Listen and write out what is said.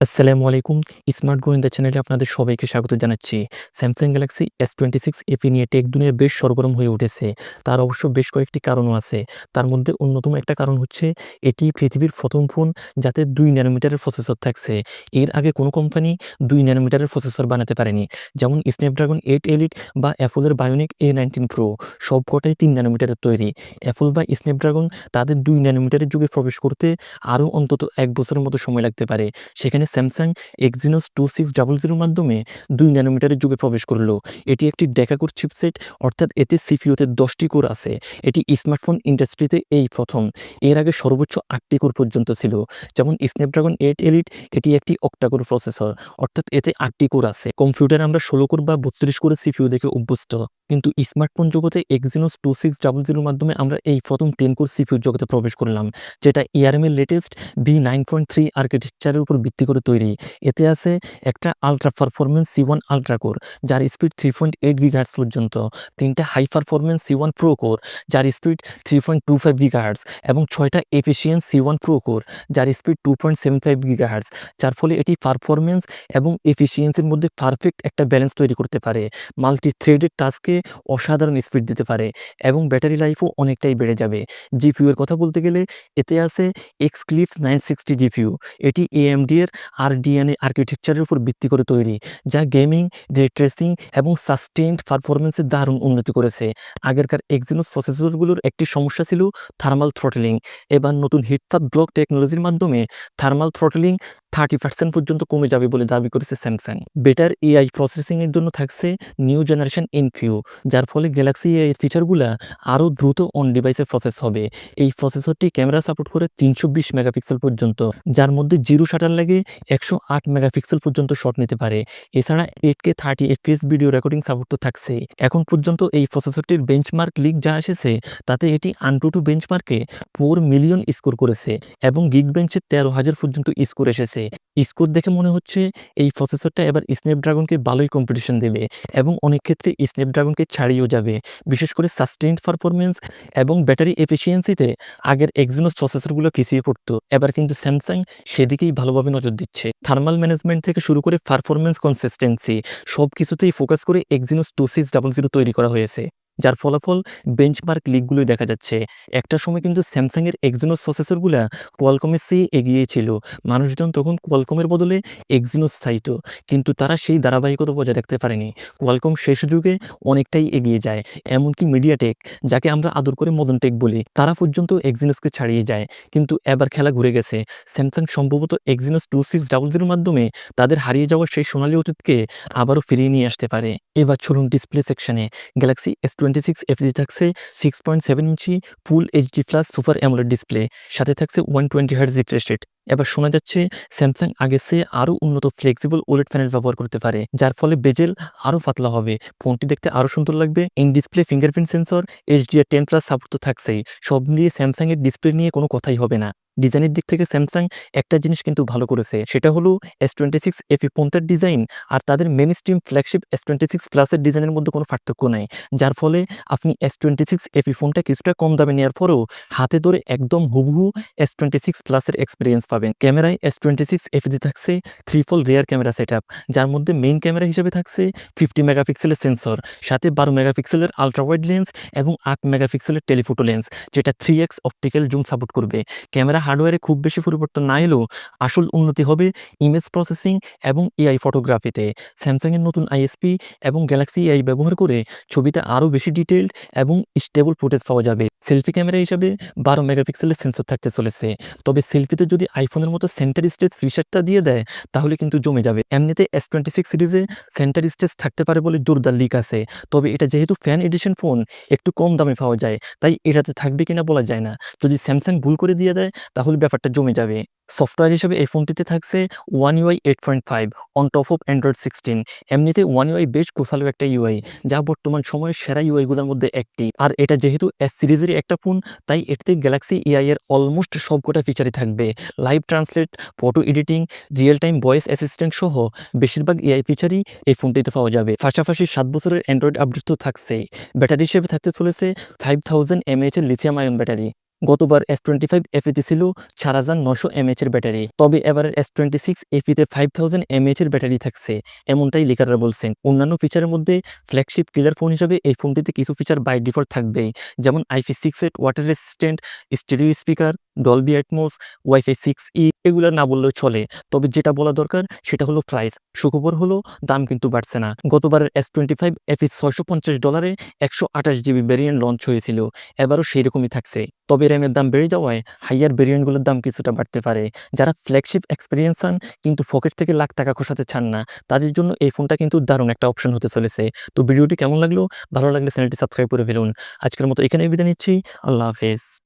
আসসালামু আলাইকুম। স্মার্ট গোয়েন্দা চ্যানেলে আপনাদের সবাইকে স্বাগত জানাচ্ছি। স্যামসাং গ্যালাক্সি S26 এপি নিয়ে টেক দুনিয়া বেশ সরগরম হয়ে উঠেছে। তার অবশ্য বেশ কয়েকটি কারণও আছে। তার মধ্যে অন্যতম একটা কারণ হচ্ছে এটি পৃথিবীর ১ম ফোন যাতে ২ ন্যানোমিটারের প্রসেসর থাকছে। এর আগে কোনো কোম্পানি ২ ন্যানোমিটারের প্রসেসর বানাতে পারেনি। যেমন স্ন্যাপড্রাগন 8 এলিট বা অ্যাপলের বায়োনিক A19 প্রো সবকটাই ৩ ন্যানোমিটারের তৈরি। অ্যাপল বা স্ন্যাপড্রাগন তাদের ২ ন্যানোমিটারের যুগে প্রবেশ করতে আরও অন্তত ১ বছরের মতো সময় লাগতে পারে। সেখানে স্যামসাং Exynos 2600 মাধ্যমে ২ ন্যানোমিটারের যুগে প্রবেশ করল। এটি একটি ডেকাকোর চিপসেট, অর্থাৎ এতে সিপিইউতে ১০টি কোর আছে। এটি স্মার্টফোন ইন্ডাস্ট্রিতে এই প্রথম। এর আগে সর্বোচ্চ ৮টি কোর পর্যন্ত ছিল। যেমন স্ন্যাপড্রাগন 8 এলিট এটি একটি অক্টাকোর প্রসেসর, অর্থাৎ এতে ৮টি কোর আছে। কম্পিউটারে আমরা ১৬ কোর বা ৩২ কোরের সিপিইউ দেখে অভ্যস্ত। কিন্তু স্মার্টফোন জগতে Exynos 2600 মাধ্যমে আমরা এই প্রথম 10 কোর সিপিইউর জগতে প্রবেশ করলাম, যেটা ARM এর লেটেস্ট V9.3 আর্কিটেকচারের উপর ভিত্তি করে তৈরি। এতে আছে একটা ultra performance C1 ultra core, যার স্পিড 3.8 গিগাহার্টজ পর্যন্ত, ৩টা high performance C1 pro core, যার স্পিড 3.25 গিগাহার্টজ এবং ৬টা এফিশিয়েন্ট C1 প্রো কোর, যার স্পিড 2.75 গিগাহার্টজ, যার ফলে এটি পারফরম্যান্স এবং এফিশিয়েন্সির মধ্যে পারফেক্ট একটা ব্যালেন্স তৈরি করতে পারে। মাল্টি থ্রেডেড টাস্কে অসাধারণ স্পিড দিতে পারে এবং ব্যাটারি লাইফও অনেকটাই বেড়ে যাবে। জিপিইউ এর কথা বলতে গেলে এতে আছে Xclipse 960 জিপিইউ। এটি AMD এর RDNA আর্কিটেকচারের উপর ভিত্তি করে তৈরি, যা গেমিং, রে ট্রেসিং এবং সাস্টেইনড পারফরম্যান্সে দারুণ উন্নতি করেছে। আগেরকার Exynos প্রসেসরগুলোর একটি সমস্যা ছিল থার্মাল থ্রটলিং। এবার নতুন হিটপাথ ব্লক টেকনোলজির মাধ্যমে থার্মাল থ্রটলিং 30% পর্যন্ত কমে যাবে বলে দাবি করেছে স্যামসাং। বেটার AI প্রসেসিং এর জন্য থাকছে নিউ জেনারেশন ইনফিউ, যার ফলে গ্যালাক্সি AI এর ফিচারগুলা আরও দ্রুত অন ডিভাইসে প্রসেস হবে। এই প্রসেসরটি ক্যামেরা সাপোর্ট করে ৩২০ মেগাপিক্সেল পর্যন্ত, যার মধ্যে জিরো শাটার লাগে ১০৮ মেগাপিক্সেল পর্যন্ত শট নিতে পারে। এছাড়া 8K 30 FPS video recording support তো থাকছেই। এখন পর্যন্ত এই প্রসেসরটির বেঞ্চমার্ক লিক যা এসেছে তাতে এটি AnTuTu বেঞ্চমার্কে 4 মিলিয়ন স্কোর করেছে এবং Geekbench-এ ১৩,০০০ পর্যন্ত স্কোর এসেছে। স্কোর দেখে মনে হচ্ছে এই প্রসেসরটা এবার স্ন্যাপড্রাগনকে ভালোই কম্পিটিশন দেবে এবং অনেক ক্ষেত্রে স্ন্যাপড্রাগনকে ছাড়িয়েও যাবে। বিশেষ করে সাস্টেইনড পারফরম্যান্স এবং ব্যাটারি এফিসিয়েন্সিতে আগের Exynos প্রসেসরগুলো পিছিয়ে পড়তো। এবার কিন্তু স্যামসাং সেদিকেই ভালোভাবে নজর দিচ্ছে। থার্মাল ম্যানেজমেন্ট থেকে শুরু করে পারফরম্যান্স কনসিস্টেন্সি সবকিছুতেই ফোকাস করে Exynos 2600 তৈরি করা হয়েছে, যার ফলাফল বেঞ্চমার্ক লিকগুলোই দেখা যাচ্ছে। একটা সময় কিন্তু স্যামসাং এর Exynos প্রসেসরগুলা কোয়ালকমের চেয়ে এগিয়ে ছিল। মানুষজন তখন কোয়ালকমের বদলে Exynos চাইতো, কিন্তু তারা সেই ধারাবাহিকতা বজায় রাখতে পারেনি। কোয়ালকম শেষ যুগে অনেকটাই এগিয়ে যায়। এমনকি মিডিয়াটেক, যাকে আমরা আদর করে মদন টেক বলি, তারা পর্যন্ত Exynosকে ছাড়িয়ে যায়। কিন্তু এবার খেলা ঘুরে গেছে। স্যামসাং সম্ভবত Exynos 2600 মাধ্যমে তাদের হারিয়ে যাওয়া সেই সোনালী অতীতকে আবারও ফিরিয়ে নিয়ে আসতে পারে। এবার চলুন ডিসপ্লে সেকশনে। গ্যালাক্সি S26 FE থাকছে 6.7 ইঞ্চি full HD plus super AMOLED display, সাথে থাকছে 120 হার্টজ রিফ্রেশ রেট। এবার শোনা যাচ্ছে স্যামসাং আগের চেয়ে আরও উন্নত ফ্লেক্সিবল ওলেড প্যানেল ব্যবহার করতে পারে, যার ফলে বেজেল আরও পাতলা হবে, ফোনটি দেখতে আরও সুন্দর লাগবে। In display fingerprint sensor, HDR10+ support তো থাকছেই। সব মিলিয়ে স্যামসাং এর ডিসপ্লে নিয়ে কোনো কথাই হবে না। ডিজাইনের দিক থেকে স্যামসাং একটা জিনিস কিন্তু ভালো করেছে, সেটা হলো S26 FE ফোনটার ডিজাইন আর তাদের মেইন স্ট্রিম ফ্ল্যাগশিপ S26 প্লাসের ডিজাইনের মধ্যে কোনো পার্থক্য নাই। যার ফলে আপনি S26 FE ফোনটা কিছুটা কম দামে নেওয়ার পরেও হাতে ধরে একদম হুবহু S26 প্লাসের এক্সপিরিয়েন্স পাবেন। ক্যামেরায় S26 FE থাকছে ট্রিপল রিয়ার ক্যামেরা সেটআপ, যার মধ্যে মেইন ক্যামেরা হিসেবে থাকছে 50 মেগাপিক্সেলের সেন্সর, সাথে 12 মেগাপিক্সেলের আলট্রা ওয়াইড লেন্স এবং 8 মেগাপিক্সেলের টেলিফোটো লেন্স, যেটা 3x অপটিক্যাল জুম সাপোর্ট করবে। ক্যামেরা হার্ডওয়্যারে খুব বেশি পরিবর্তন না এলেও আসল উন্নতি হবে ইমেজ প্রসেসিং এবং AI ফটোগ্রাফিতে। স্যামসাং এর নতুন ISP এবং গ্যালাক্সি AI ব্যবহার করে ছবিতে আরও বেশি ডিটেইলড এবং স্টেবল ফুটেজ পাওয়া যাবে। সেলফি ক্যামেরা হিসাবে 12 মেগাপিক্সেলের সেন্সর থাকতে চলেছে, তবে সেলফিতে যদি আইফোনের মতো সেন্টার স্টেজ ফিচারটা দিয়ে দেয় তাহলে কিন্তু জমে যাবে। এমনিতে S26 সিরিজে সেন্টার স্টেজ থাকতে পারে বলে জোরদার লিক আছে, তবে এটা যেহেতু ফ্যান এডিশন ফোন একটু কম দামে পাওয়া যায়, তাই এটাতে থাকবে কিনা বলা যায় না। যদি স্যামসাং ভুল করে দিয়ে দেয় তাহলে ব্যাপারটা জমে যাবে। সফটওয়্যার হিসেবে এই ফোনটিতে থাকছে One UI 8.5 on top of Android 16। এমনিতে One UI বেশ গোছালো একটা UI, যা বর্তমান সময়ের সেরা UI গুলোর মধ্যে একটি। আর এটা যেহেতু S সিরিজেরই একটা ফোন, তাই এটাতে গ্যালাক্সি AI এর অলমোস্ট সবকটা ফিচারই থাকবে। Live translate, photo editing, real time voice assistant সহ বেশিরভাগ AI ফিচারই এই ফোনটিতে পাওয়া যাবে। পাশাপাশি 7 বছরের অ্যান্ড্রয়েড আপডেট তো থাকছেই। ব্যাটারি হিসেবে থাকতে চলেছে 5000 mAh এর লিথিয়াম আয়ন ব্যাটারি। গতবার S25 FE ছিল 4900 mAh এর ব্যাটারি, তবে এবারের S26 FE তে 5000 mAh এর ব্যাটারি থাকছে, এমনটাই লিকাররা বলছেন। অন্যান্য ফিচারের মধ্যে ফ্ল্যাগশিপ কিলার ফোন হিসেবে এই ফোনটিতে কিছু ফিচার বাই ডিফল্ট থাকবেই, যেমন IP68 water resistant, stereo speaker, Dolby atoms, wifi 6E, এগুলো না বললেও চলে। তবে যেটা বলা দরকার সেটা হলো প্রাইস। সুখবর হলো দাম কিন্তু বাড়ছে না। গতবারের S25 FE $650 128GB variant launch হয়েছিল, এবারও সেই রকমই থাকছে। তবে র্যামের দাম বেড়ে যাওয়ায় হাইয়ার ভেরিয়েন্টগুলোর দাম কিছুটা বাড়তে পারে। যারা ফ্ল্যাগশিপ এক্সপেরিয়েন্স চান কিন্তু পকেট থেকে লাখ টাকা খসাতে চান না, তাদের জন্য এই ফোনটা কিন্তু দারুণ একটা অপশন হতে চলেছে। তো ভিডিওটি কেমন লাগলো? ভালো লাগলে চ্যানেলটি সাবস্ক্রাইব করে ফেলুন। আজকের মতো এখানেই বিদায় নিচ্ছি। আল্লাহ হাফেজ।